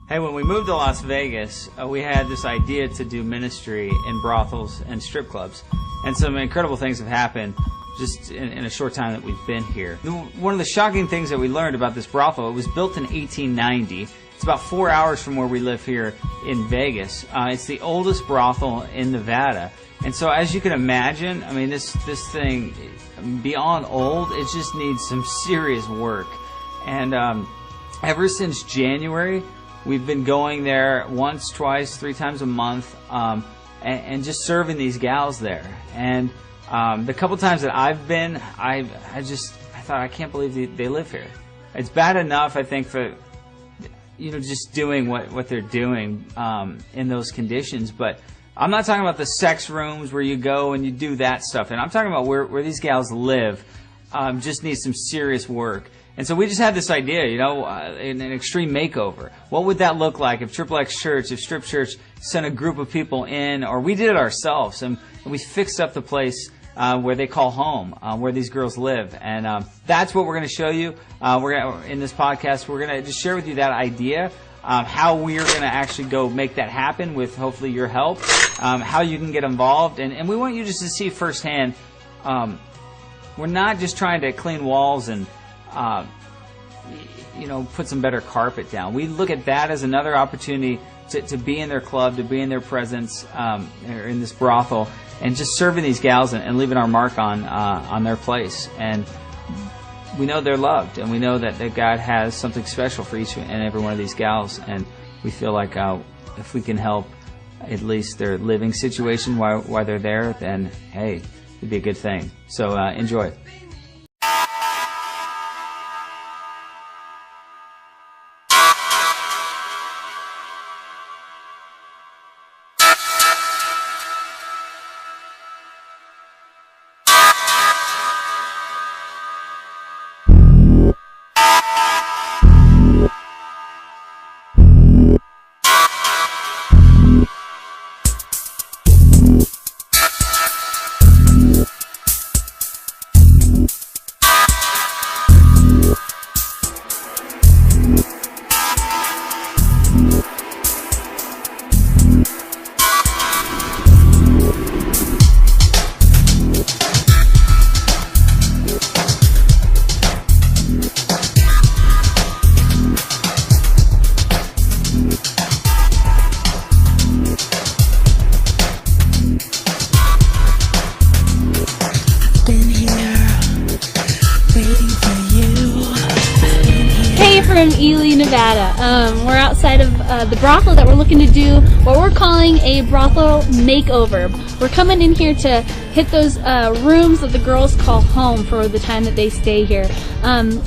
Hey, when we moved to Las Vegas, we had this idea to do ministry in brothels and strip clubs. And some incredible things have happened just in a short time that we've been here. One of the shocking things that we learned about this brothel, it was built in 1890. It's about 4 hours from where we live here in Vegas. It's the oldest brothel in Nevada. And so as you can imagine, I mean, this thing, beyond old, it just needs some serious work. And ever since January, we've been going there once, twice, 3 times a month, and just serving these gals there. And the couple times that I've been, I thought, I can't believe they live here. It's bad enough, I think, for just doing what they're doing in those conditions. But I'm not talking about the sex rooms where you go and you do that stuff. And I'm talking about where these gals live. Just needs some serious work. And so we just had this idea, an extreme makeover. What would that look like if Triple X Church, if Strip Church sent a group of people in, or we did it ourselves, and we fixed up the place where they call home, where these girls live. And that's what we're going to show you. In this podcast, we're going to just share with you that idea, how we're going to actually go make that happen with hopefully your help, how you can get involved. And we want you just to see firsthand, we're not just trying to clean walls and put some better carpet down. We look at that as another opportunity to be in their club, to be in their presence, or in this brothel, and just serving these gals and leaving our mark on their place. And we know they're loved, and we know that God has something special for each and every one of these gals. And we feel like if we can help at least their living situation while they're there, then hey, it'd be a good thing. So enjoy. From Ely, Nevada. We're outside of the brothel that we're looking to do what we're calling a brothel makeover. We're coming in here to hit those rooms that the girls call home for the time that they stay here.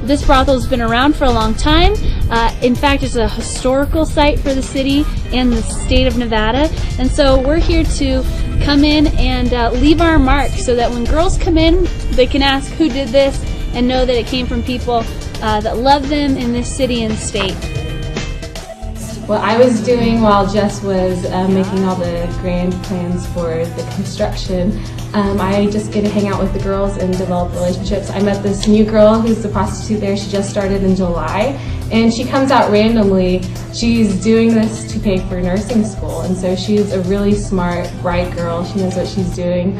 This brothel has been around for a long time. In fact, it's a historical site for the city and the state of Nevada. And so we're here to come in and leave our mark so that when girls come in, they can ask who did this and know that it came from people that love them in this city and state. What I was doing while Jess was making all the grand plans for the construction, I just get to hang out with the girls and develop relationships. I met this new girl who's the prostitute there. She just started in July, and she comes out randomly. She's doing this to pay for nursing school, and so she's a really smart, bright girl. She knows what she's doing.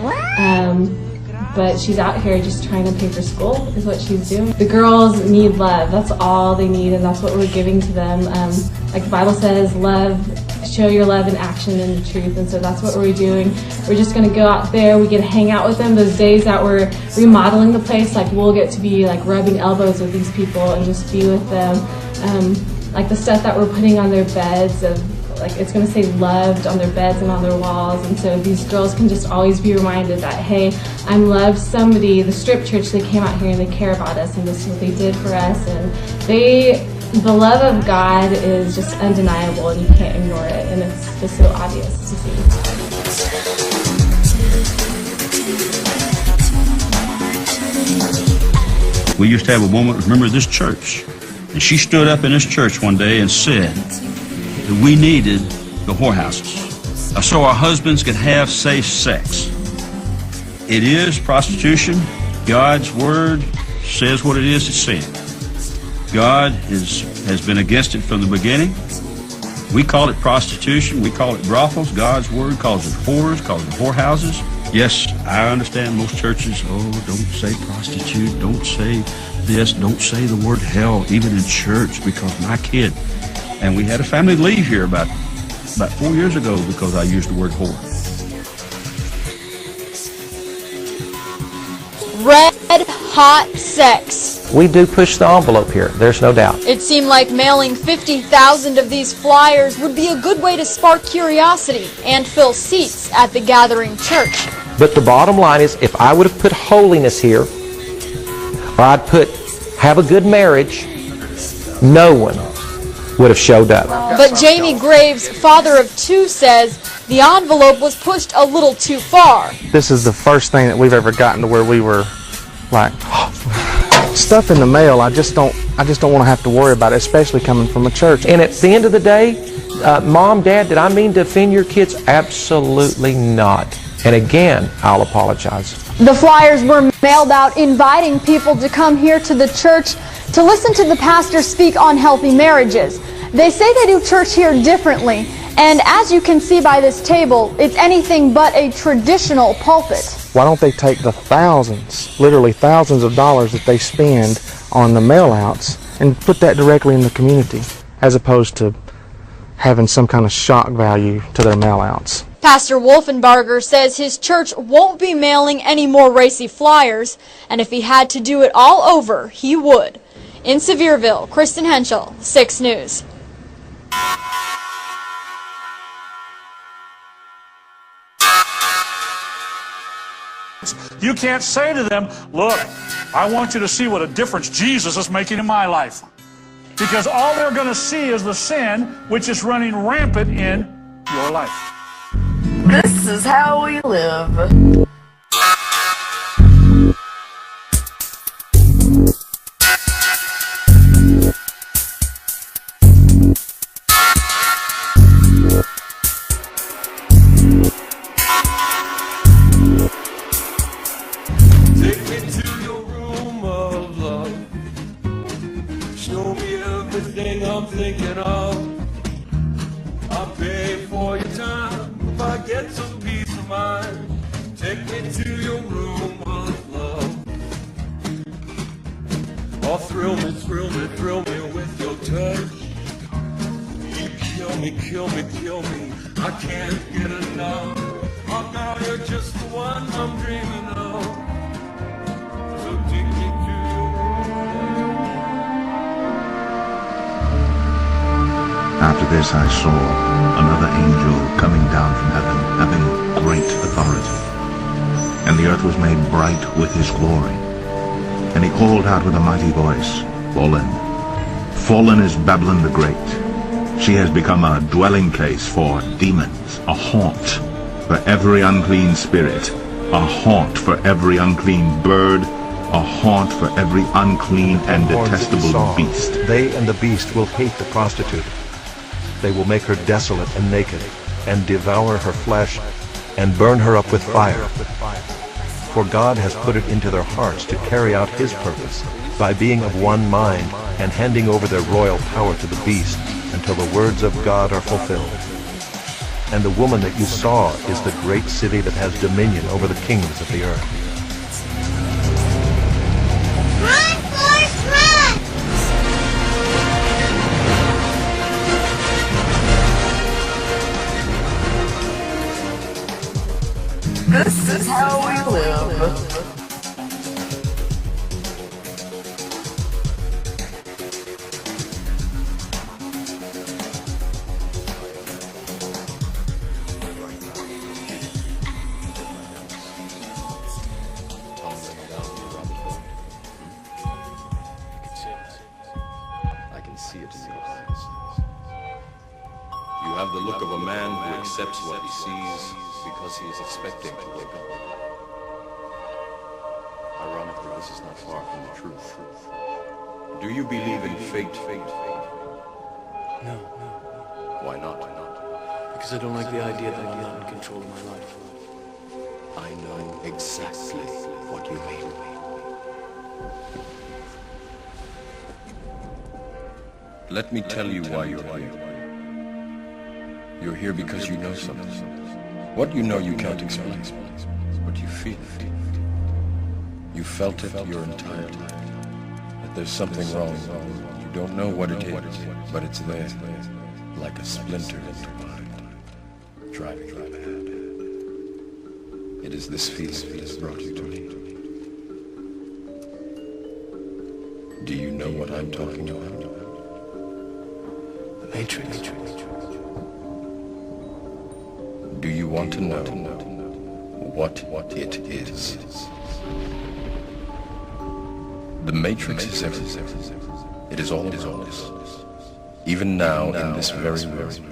But she's out here just trying to pay for school is what she's doing. The girls need love. That's all they need, and that's what we're giving to them. Like the Bible says, love, show your love in action and in truth, and so that's what we're doing. We're just going to go out there. We get to hang out with them. Those days that we're remodeling the place, like we'll get to be like rubbing elbows with these people and just be with them. Like the stuff that we're putting on their beds like it's going to say loved on their beds and on their walls, and so these girls can just always be reminded that, hey, I'm loved. Somebody, the Strip Church, they came out here and they care about us, and this is what they did for us, and the love of God is just undeniable, and you can't ignore it, and it's just so obvious to see. We used to have a woman, remember this church, and she stood up in this church one day and said that we needed the whorehouses so our husbands could have safe sex. It is prostitution. God's word says what it is it's saying. God has been against it from the beginning. We call it prostitution. We call it brothels. God's Word calls it whores, calls it whorehouses. Yes, I understand most churches, don't say prostitute, don't say this, don't say the word hell, even in church, because my kid. And we had a family leave here about 4 years ago because I used the word whore. Red hot sex. We do push the envelope here, there's no doubt. It seemed like mailing 50,000 of these flyers would be a good way to spark curiosity and fill seats at the gathering church. But the bottom line is, if I would have put holiness here, or I'd put have a good marriage, no one would have showed up. But Jamie Graves, father of two, says the envelope was pushed a little too far. This is the first thing that we've ever gotten to where we were like, stuff in the mail, I just don't want to have to worry about it, especially coming from a church. And at the end of the day, Mom, Dad, did I mean to offend your kids? Absolutely not. And again, I'll apologize. The flyers were mailed out inviting people to come here to the church to listen to the pastor speak on healthy marriages. They say they do church here differently, and as you can see by this table, it's anything but a traditional pulpit. Why don't they take the thousands, literally thousands of dollars that they spend on the mail-outs and put that directly in the community, as opposed to having some kind of shock value to their mail-outs. Pastor Wolfenbarger says his church won't be mailing any more racy flyers, and if he had to do it all over, he would. In Sevierville, Kristen Henschel, 6 News. You can't say to them, look, I want you to see what a difference Jesus is making in my life. Because all they're going to see is the sin which is running rampant in your life. This is how we live. Take me to your room of love. Show me everything I'm thinking of. I'll pay for your time if I get some peace of mind. Take me to your room of love. Oh, thrill me, thrill me, thrill me with your touch. You kill me, kill me, kill me. I can't get enough. Oh, now you're just the one I'm dreaming of. So take me to your room. After this I saw another angel coming down from heaven, having great authority. And the earth was made bright with his glory. And he called out with a mighty voice, Fallen, fallen is Babylon the Great. She has become a dwelling place for demons, a haunt for every unclean spirit, a haunt for every unclean bird, a haunt for every unclean and detestable beast. They and the beast will hate the prostitute. They will make her desolate and naked, and devour her flesh, and burn her up with fire. For God has put it into their hearts to carry out his purpose, by being of one mind, and handing over their royal power to the beast, until the words of God are fulfilled. And the woman that you saw is the great city that has dominion over the kings of the earth. This is how we live. I can see it in your eyes. You have the look of a man who accepts what he sees because he is expecting to wake up. Ironically, this is not far from the truth. Do you believe in fate? No. Why not? Because I don't like the idea that I'm not in control of my life. I know exactly what you mean. Let me tell you why you're here. You're here because you know something. What you know you can't explain, but you feel it. You felt it your entire life. That there's something wrong. You don't know what it is, but it's there, like a splinter in your mind, driving you mad. It is this feeling that has brought you to me. Do you know what I'm talking about? The Matrix. Do you want to know what it is? The Matrix is everything. It is all around us. Even now, in this very room.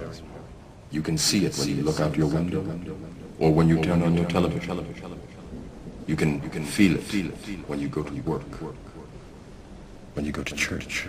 You can see it when you look out your window, or when you turn on your television. You can feel it when you go to work, when you go to church.